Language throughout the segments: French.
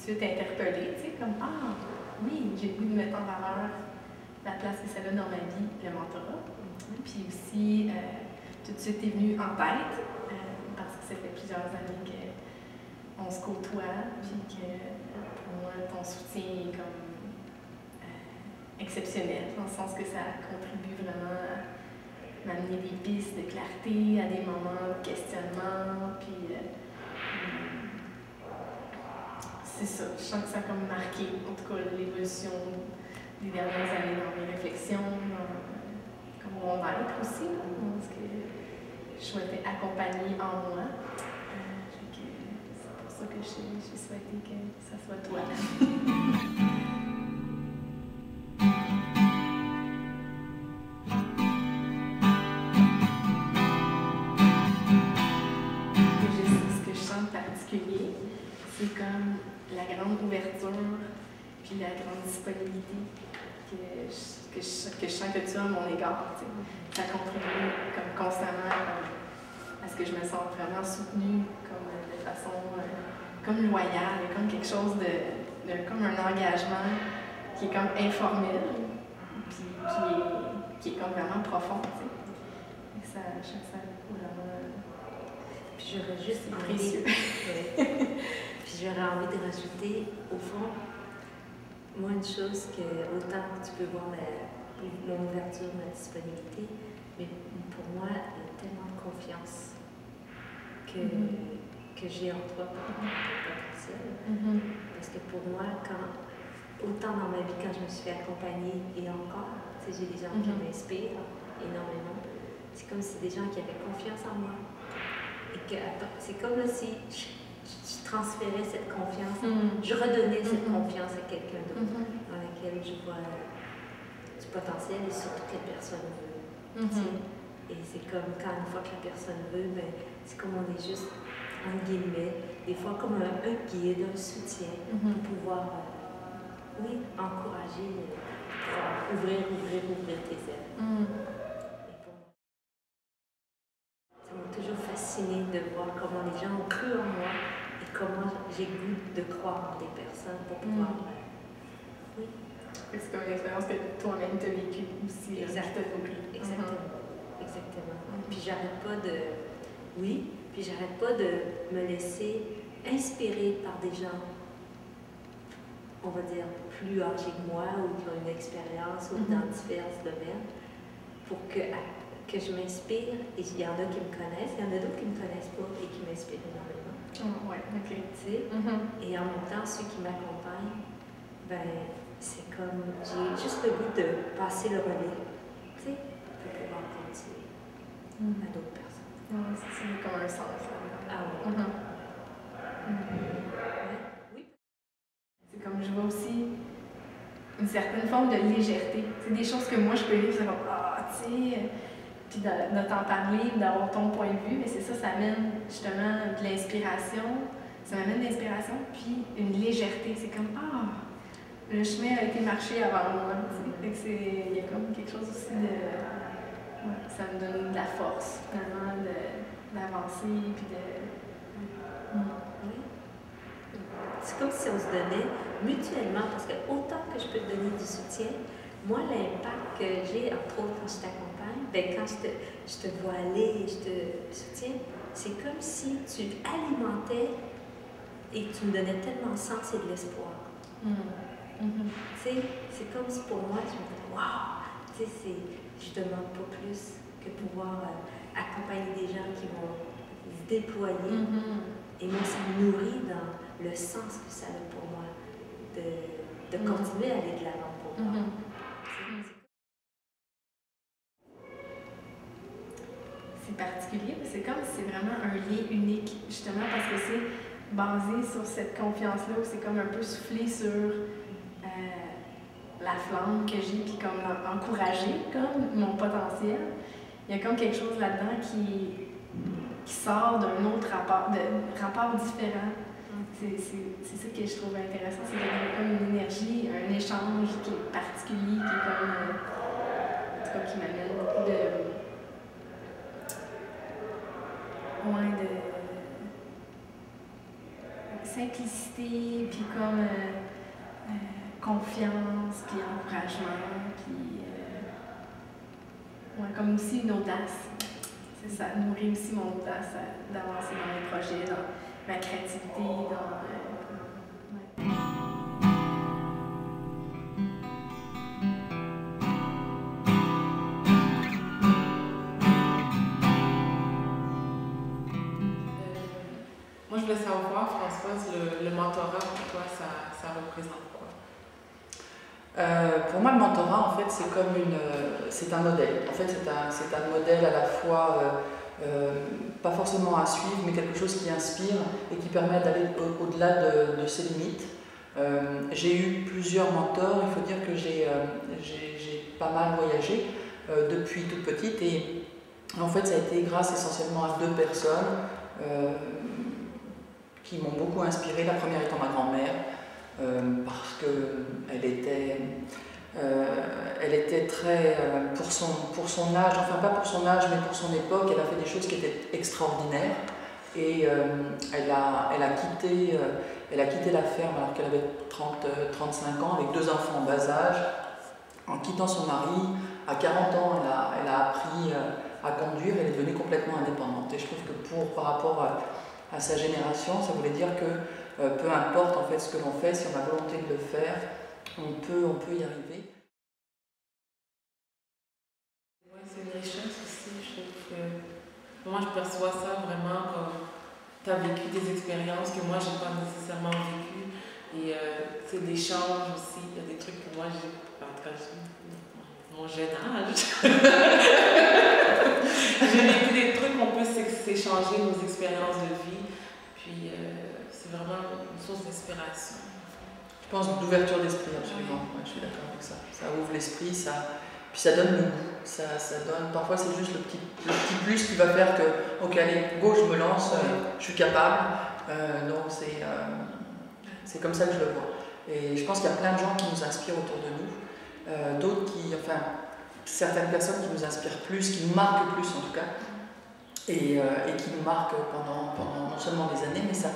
de suite interpellée, tu sais, comme ah, oui, j'ai le goût de mettre en valeur la place que ça a dans ma vie, le mentorat. Puis aussi, tout de suite est venu en tête, parce que ça fait plusieurs années qu'on se côtoie, puis que pour moi, ton soutien est comme exceptionnel, dans le sens que ça contribue vraiment à m'amener des pistes de clarté, à des moments de questionnement, puis c'est ça, je sens que ça a comme marqué, en tout cas, l'évolution des dernières années dans mes réflexions, comme mon être aussi, dans ce que je souhaitais accompagner en moi. C'est pour ça que j'ai souhaité que ça soit toi. Ce que je sens de particulier, c'est comme la grande ouverture puis la grande disponibilité que je sens que tu as à mon égard. Ça contribue comme constamment à ce que je me sens vraiment soutenue comme, de façon comme loyale, comme quelque chose comme un engagement qui est comme informel puis qui est comme vraiment profond. Et ça, je trouve ça vraiment puis j'aurais juste précieux. Puis j'aurais envie de rajouter, au fond, moi, une chose que, autant tu peux voir mon ouverture, ma disponibilité, mais pour moi, il y a tellement de confiance que j'ai en toi pour mon potentiel. Parce que pour moi, autant dans ma vie, quand je me suis fait accompagner, et encore, j'ai des gens qui m'inspirent énormément, c'est comme si des gens qui avaient confiance en moi. Et que c'est comme si je transférais cette confiance, je redonnais cette confiance à quelqu'un d'autre, dans laquelle je vois du potentiel et surtout que la personne veut. Et c'est comme quand une fois que la personne veut, ben, c'est comme on est juste, entre guillemets, des fois comme un guide, un soutien pour pouvoir, encourager, ouvrir tes ailes. Ça m'a toujours fasciné de voir comment les gens ont cru en moi et comment j'ai le goût de croire en des personnes pour pouvoir. Oui. C'est comme une expérience que toi-même tu as vécue aussi. Exactement. Exactement. Puis j'arrête pas de me laisser inspirer par des gens, on va dire, plus âgés que moi ou qui ont une expérience ou dans divers domaines pour que je m'inspire, et il y en a qui me connaissent, il y en a d'autres qui ne me connaissent pas et qui m'inspirent énormément. Et en même temps, ceux qui m'accompagnent, ben, c'est comme, j'ai juste le goût de passer le relais, pour pouvoir continuer à d'autres personnes. C'est comme un sens. Oui. C'est comme, je vois aussi une certaine forme de légèreté. C'est des choses que moi, je peux vivre, c'est comme, puis de t'en parler, d'avoir ton point de vue, mais c'est ça, ça amène justement de l'inspiration, ça m'amène de l'inspiration, puis une légèreté, c'est comme, le chemin a été marché avant moi, il y a comme quelque chose aussi ça me donne de la force, finalement, d'avancer, puis Oui. C'est comme si on se donnait mutuellement, parce que autant que je peux te donner du soutien, moi, l'impact que j'ai, entre autres, quand je t'accompagne, quand je te vois aller et je te soutiens, c'est comme si tu alimentais et tu me donnais tellement de sens et de l'espoir. C'est comme si pour moi, tu me dis, waouh, je ne demande pas plus que pouvoir accompagner des gens qui vont se déployer. Et moi, ça me nourrit dans le sens que ça a pour moi de continuer à aller de l'avant pour moi. C'est particulier, mais c'est comme si c'est vraiment un lien unique, justement parce que c'est basé sur cette confiance-là, où c'est comme un peu soufflé sur la flamme que j'ai, puis comme encourager comme mon potentiel. Il y a comme quelque chose là-dedans qui sort d'un autre rapport différent. C'est ça que je trouve intéressant, c'est qu'il y a comme une énergie, un échange qui est particulier, qui est comme, en tout cas, qui m'amène beaucoup simplicité, puis comme confiance, puis encouragement, puis ouais, comme aussi une audace. C'est ça, nourrit aussi mon audace d'avancer dans mes projets, dans ma créativité, dans... ouais. Moi, je voulais savoir, Françoise, le mentorat, pour toi, ça représente quoi? Pour moi, le mentorat, en fait, c'est un modèle. En fait, c'est un modèle à la fois, pas forcément à suivre, mais quelque chose qui inspire et qui permet d'aller au-delà de ses limites. J'ai eu plusieurs mentors. Il faut dire que j'ai pas mal voyagé depuis toute petite. Et en fait, ça a été grâce essentiellement à 2 personnes qui m'ont beaucoup inspirée. La première étant ma grand-mère, parce qu'elle était très, pour son âge, enfin pas pour son âge, mais pour son époque, elle a fait des choses qui étaient extraordinaires. Et elle a quitté la ferme alors qu'elle avait 35 ans, avec 2 enfants en bas âge. En quittant son mari, à 40 ans, elle a appris à conduire, elle est devenue complètement indépendante. Et je trouve que par rapport à sa génération, ça voulait dire que peu importe en fait ce que l'on fait, si on a volonté de le faire, on peut y arriver. Ouais, c'est une richesse aussi, je trouve que moi je perçois ça vraiment comme tu as vécu des expériences que moi j'ai pas nécessairement vécues et c'est l'échange aussi, il y a des trucs que moi j'ai, en tout cas mon jeune âge, j'ai vécu des trucs qu'on peut s'échanger nos expériences de vie, puis c'est vraiment une source d'inspiration. Je pense d'ouverture d'esprit, absolument. Ouais, je suis d'accord avec ça. Ça ouvre l'esprit, puis ça donne le goût. Ça donne. Parfois, c'est juste le petit plus qui va faire que, ok, allez, go, je me lance, je suis capable. Donc, c'est comme ça que je le vois. Et je pense qu'il y a plein de gens qui nous inspirent autour de nous. D'autres certaines personnes qui nous inspirent plus, qui nous marquent plus en tout cas. Et qui nous marquent pendant non seulement des années, mais ça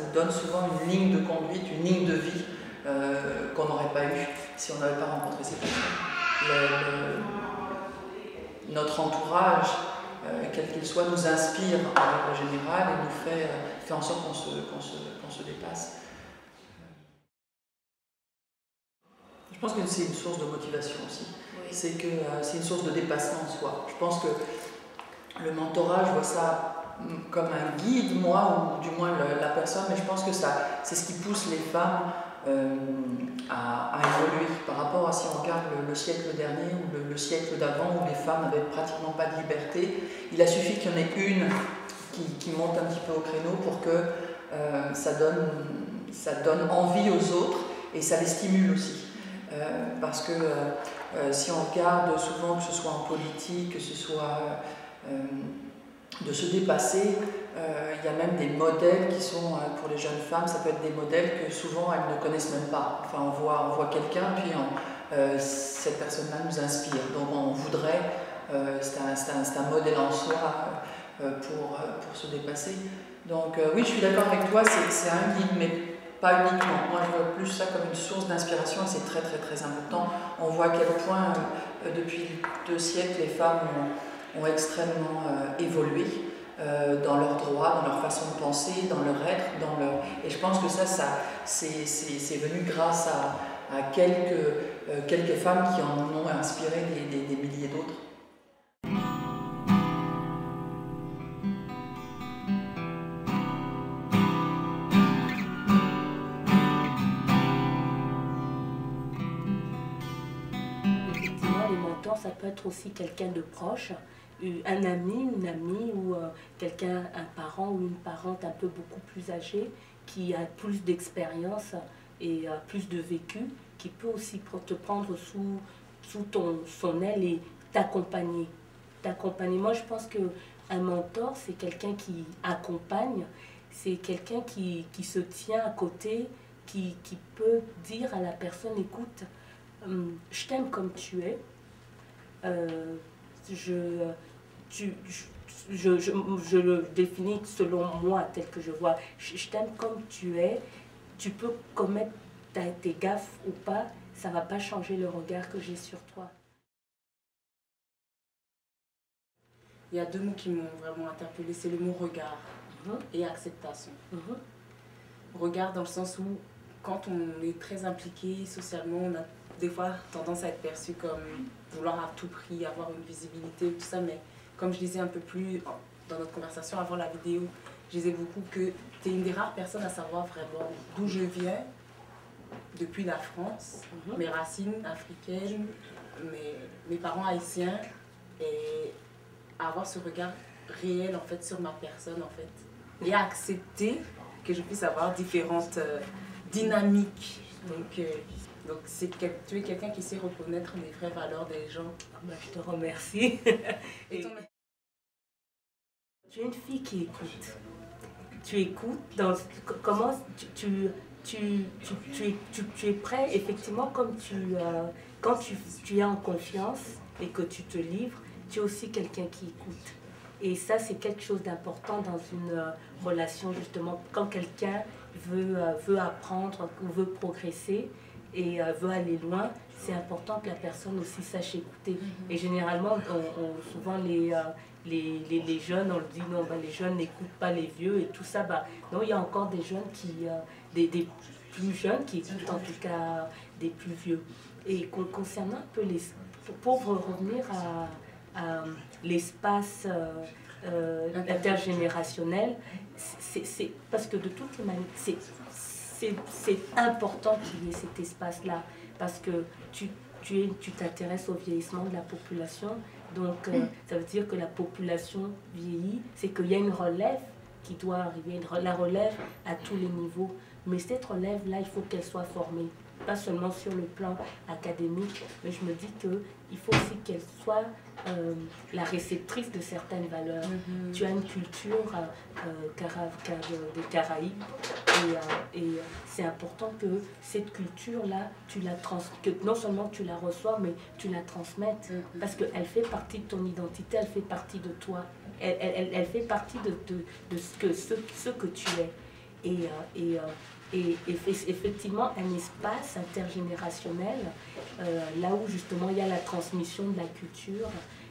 nous donne souvent une ligne de conduite, une ligne de vie qu'on n'aurait pas eue si on n'avait pas rencontré ces personnes. Notre entourage, quel qu'il soit, nous inspire en règle générale et nous fait en sorte qu'on se dépasse. Je pense que c'est une source de motivation aussi. Oui. C'est une source de dépassement de soi. Je pense que le mentorat, je vois ça comme un guide, moi, ou du moins la personne, mais je pense que c'est ce qui pousse les femmes à évoluer par rapport à si on regarde le siècle dernier ou le siècle d'avant où les femmes n'avaient pratiquement pas de liberté. Il a suffi qu'il y en ait une qui monte un petit peu au créneau pour que ça donne envie aux autres et ça les stimule aussi. Parce que si on regarde souvent, que ce soit en politique, que ce soit de se dépasser, il y a même des modèles qui sont, pour les jeunes femmes, ça peut être des modèles que souvent elles ne connaissent même pas. Enfin, on voit quelqu'un, puis cette personne-là nous inspire. Donc on voudrait, c'est un modèle en soi pour se dépasser. Donc oui, je suis d'accord avec toi, c'est un guide, mais pas uniquement. Moi, je vois plus ça comme une source d'inspiration et c'est très très très important. On voit à quel point, depuis 2 siècles, les femmes ont extrêmement évolué dans leurs droits, dans leur façon de penser, dans leur être, et je pense que ça c'est venu grâce à quelques femmes qui en ont inspiré des milliers d'autres. Effectivement, les mentors, ça peut être aussi quelqu'un de proche, un ami, une amie ou un parent ou une parente un peu beaucoup plus âgée qui a plus d'expérience et plus de vécu, qui peut aussi te prendre sous son aile et t'accompagner. Moi, je pense qu'un mentor, c'est quelqu'un qui accompagne, c'est quelqu'un qui se tient à côté, qui peut dire à la personne, écoute, je t'aime comme tu es, je le définis selon moi, tel que je vois. Je t'aime comme tu es. Tu peux commettre tes gaffes ou pas, ça ne va pas changer le regard que j'ai sur toi. Il y a deux mots qui m'ont vraiment interpellée, c'est le mot regard et acceptation. Regard dans le sens où, quand on est très impliqué socialement, on a des fois tendance à être perçu comme vouloir à tout prix avoir une visibilité, tout ça, mais comme je disais un peu plus dans notre conversation avant la vidéo, je disais beaucoup que tu es une des rares personnes à savoir vraiment d'où je viens, depuis la France, mes racines africaines, mes parents haïtiens, et avoir ce regard réel en fait sur ma personne en fait, et accepter que je puisse avoir différentes dynamiques. Donc tu es quelqu'un qui sait reconnaître les vraies valeurs des gens. Je te remercie. Tu es une fille qui écoute. Tu écoutes, comment tu es prêt, effectivement, comme quand tu es en confiance et que tu te livres, tu es aussi quelqu'un qui écoute. Et ça, c'est quelque chose d'important dans une relation, justement. Quand quelqu'un veut apprendre ou veut progresser et veut aller loin, c'est important que la personne aussi sache écouter. Et généralement, souvent les jeunes, on le dit, non, les jeunes n'écoutent pas les vieux et tout ça. Non, il y a encore des jeunes des plus jeunes qui écoutent en tout cas des plus vieux. Et concernant un peu pour revenir à l'espace intergénérationnel, c'est parce que de toutes les manières, c'est important qu'il y ait cet espace-là, parce que tu t'intéresses au vieillissement de la population, donc ça veut dire que la population vieillit, c'est qu'il y a une relève qui doit arriver, la relève à tous les niveaux, mais cette relève-là, il faut qu'elle soit formée, pas seulement sur le plan académique, mais je me dis qu'il faut aussi qu'elle soit la réceptrice de certaines valeurs. Tu as une culture des Caraïbes et c'est important que cette culture-là, que non seulement tu la reçois, mais tu la transmettes, parce qu'elle fait partie de ton identité, elle fait partie de toi, elle fait partie de ce que tu es. Et effectivement, un espace intergénérationnel, là où justement il y a la transmission de la culture,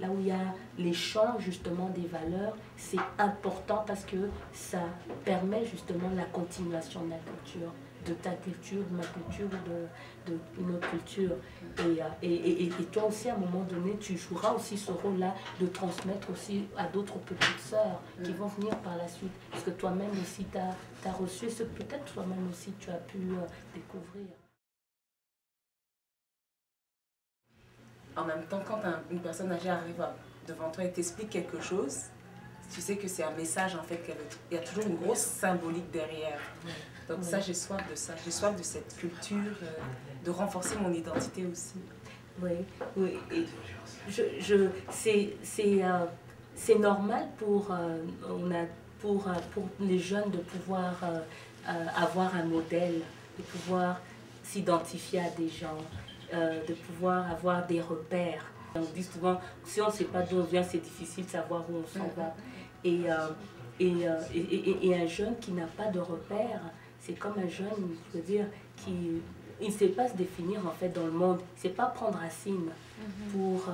là où il y a l'échange justement des valeurs, c'est important parce que ça permet justement la continuation de la culture, de ta culture, de ma culture, d'une autre culture. Et toi aussi, à un moment donné, tu joueras aussi ce rôle-là de transmettre aussi à d'autres petites sœurs qui vont venir par la suite. Parce que toi-même aussi, tu as reçu ce que peut-être toi-même aussi tu as pu découvrir. En même temps, quand une personne âgée arrive devant toi et t'explique quelque chose, tu sais que c'est un message en fait, il y a toujours une grosse symbolique derrière. Donc ça, j'ai soif de ça. J'ai soif de cette culture, de renforcer mon identité aussi. Oui. Et c'est normal pour les jeunes de pouvoir avoir un modèle, de pouvoir s'identifier à des gens, de pouvoir avoir des repères. On dit souvent, si on ne sait pas d'où on vient, c'est difficile de savoir où on s'en va. Et un jeune qui n'a pas de repères, c'est comme un jeune, je veux dire, qui ne sait pas se définir en fait dans le monde. Il ne sait pas prendre racine pour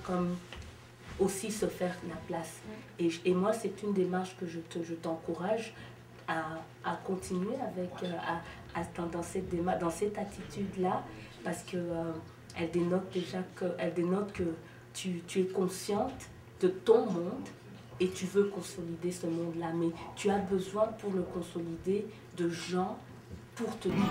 comme aussi se faire la place. Et moi, c'est une démarche que je t'encourage à continuer avec, dans cette attitude-là, parce que elle dénote que tu es consciente de ton monde et tu veux consolider ce monde-là, mais tu as besoin pour le consolider de gens pour te guider.